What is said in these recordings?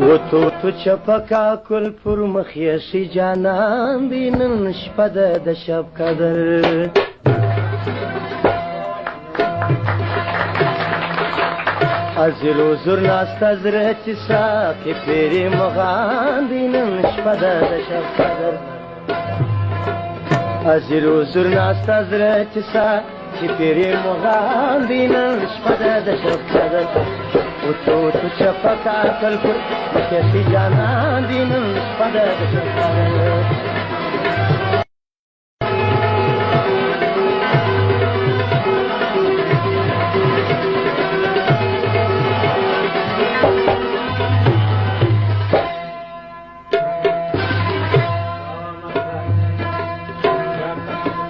تو چپکا کل پر مخیشی جانان دی نن شپه ده د شب قدر ازر و زر ناست از رهچی ساکی پیری مغان دی نن شپه ده د شب قدر ازر و زر ناست از رهچی ساکی پیری مغان دی نن شپه ده د شب قدر تو چپکا کل پر مخیشی جانان دی نن شپه ده د شب قدر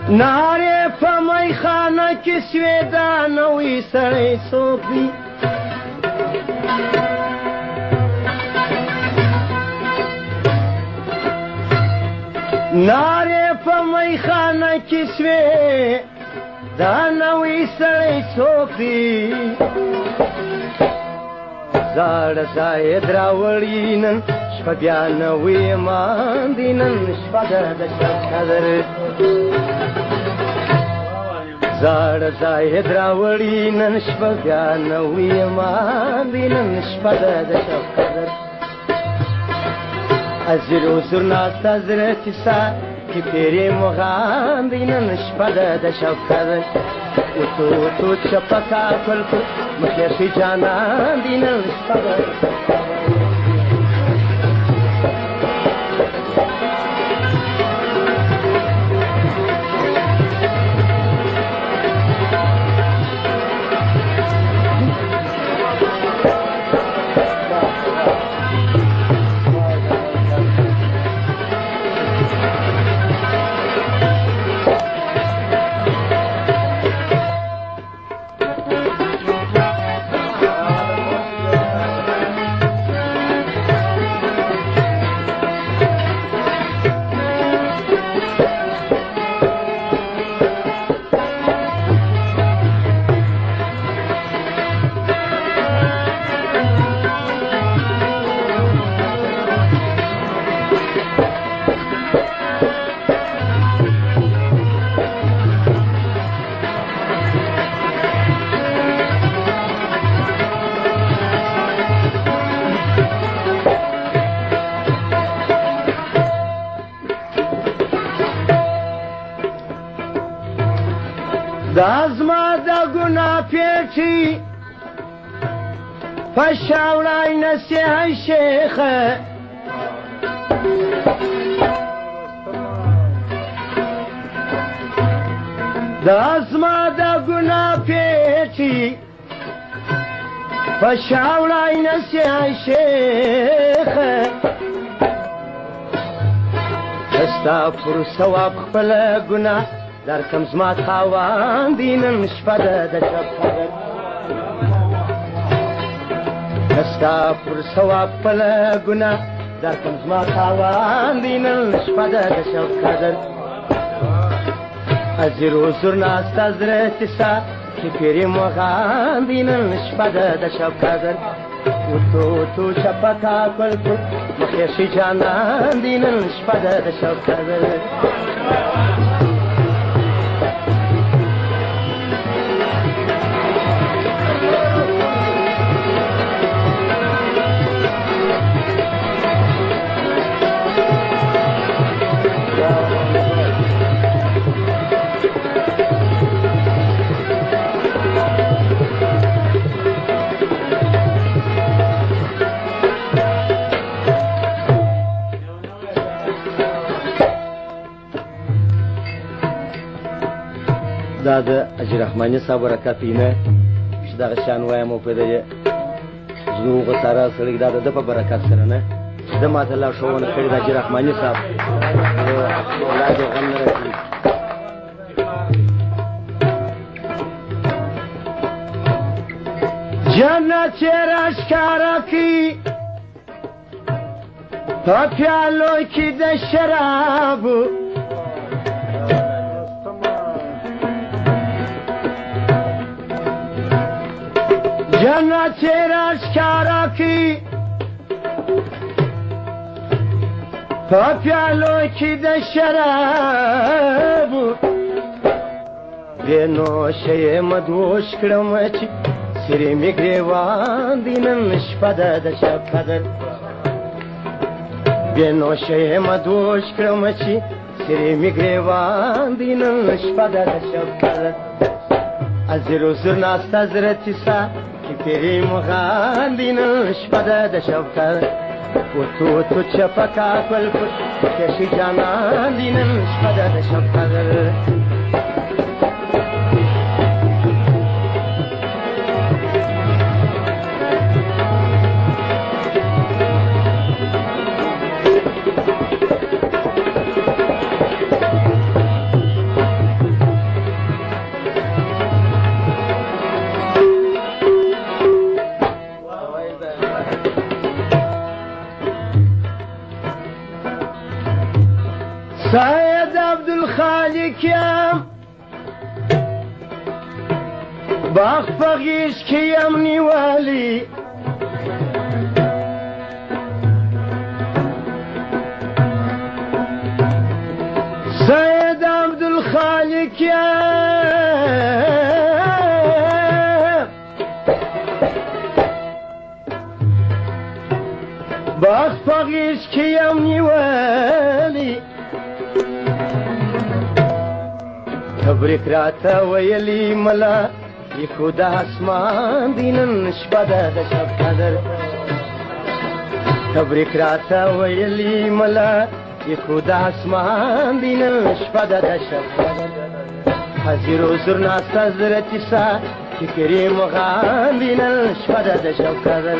ناره په میخانه کې سویدا نوې سړی څوک دی ناره په میخانه کې سویدا نوې سړی څوک دی زاړه زاید راوړي نن شپه بیا نوې مان دی نن شپه ده د شب قدر زاړه زاید راوړي نن شپه بیا نوې مان دی نن شپه ده د شب قدر ازر و زر ناسته زره کیسه کې پیرې مغان دی نن شپه ده د شب قدر تو چپکا کل پر مخیشی جانان دی نن شپه ده د شب قدر دا زما د ګناه پیټي په شاوړی نصیحت شیخه دا زما د ګناه پیټي په شاوړی نصیحت شیخه ستا پر ثواب خپل ګناه در کم زما تاوان دی نن شپه ده د شب قدر ستا پر ثواب خپل ګناه در کم زما تاوان دی نن شپه ده د شب قدر ازر و زر ناسته زره کیسه کې پیرې مغان دی نن شپه ده د شب قدر تو چپکا کل پر مخیشی جانان دی نن شپه ده د شب قدر دا د اجر رحماني صاحب برکت نه چې دغه شان وایم او په دې زنوغه سره سړی دا د په برکت سره نه د ماته الله ښوونه کړې د اجر رحماني صاحب اولاد غم نه رسي جنت راشکارا کی په پیالو کې د شرابو جنت راشکارا کی په پیالو کې د شرابو بې نوشه یې مدوش کړم چې سرې مې ګرېوان دي نن شپه ده د شب قدر بې نوشه یې مدوش کړم چې سرې مې ګرېوان دي نن شپه ده د شب قدر ازر وزر ناسته زره تیسه چې تیرې مغان دي نن شپه ده د شب قدر وتو تو چپکا کل پت کشی جانان دی نن شپه ده د شب قدر سید عبدالخالق یم باغ په غیږ کې یم نیولی سید عبدالخالق یم باغ په غیږ کې یم نیولی تبریک راته ویلی ملا یکو د اسمان دی نن شپه ده د شب قدر تبریک راته ویلی ملا یکو د اسمان دی نن شپه ده د شب قدر حاضر حضور ناسته زره تیسه چې کریم غان دی نن شپه ده د شب قدر